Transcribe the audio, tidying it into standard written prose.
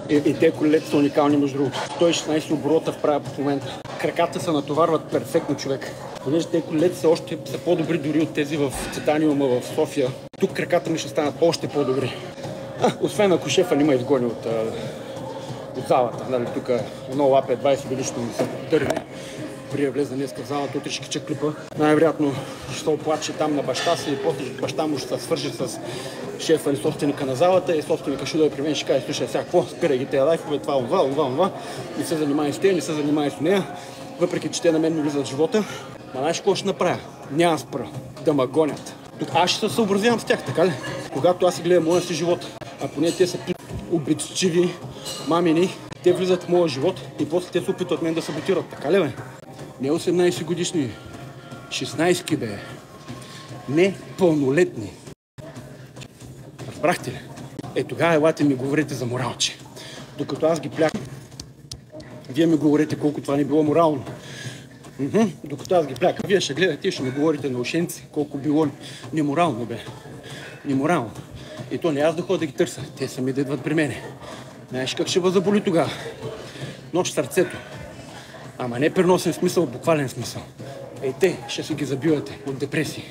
И те колелета са уникални, между другото. 116 оборота вправя в момента. Краката се натоварват перфектно, човек. Понеже те колелета са по-добри дори от тези в Титаниума в София. Тук краката ми ще станат още по-добри. Освен ако шефа не ме изгони от залата. Нали, тук едно лапе 20 годишно ми се дърне. При влезна днес в залата, утре ще кача клипа. Най-вероятно ще се оплаче там на баща си и после баща му ще се свържи с шефа или собственика на залата и собственика ще дойде при мен и ще каже: слушай, сега какво, спирай ги тези лайфове, това, не се занимай с тея, не се занимай с нея, въпреки че те на мен ми влизат в живота. Ма знаеш какво ще направя? Няма спра да ме гонят. Тук аз ще се съобразявам с тях, така ли? Когато аз си гледам моя си живот, а поне те са обидчиви, мамини, те влизат в моя живот и после те се опитват мен да саботират, така ли бе? Не 18 годишни, 16 бе, не пълнолетни. Разбрахте ли? Тогава елате ми говорите за моралче. Докато аз ги плякам, вие ми говорите колко това не било морално. Докато аз ги плякам, вие ще гледате и ще ми говорите на ушенци колко било неморално бе. Неморално. И то не аз да ходя да ги търся, те сами да идват при мене. Знаеш как ще възаболи тогава? Нощ в сърцето. Ама не преносен смисъл, буквален смисъл. Те ще си ги забивате от депресии.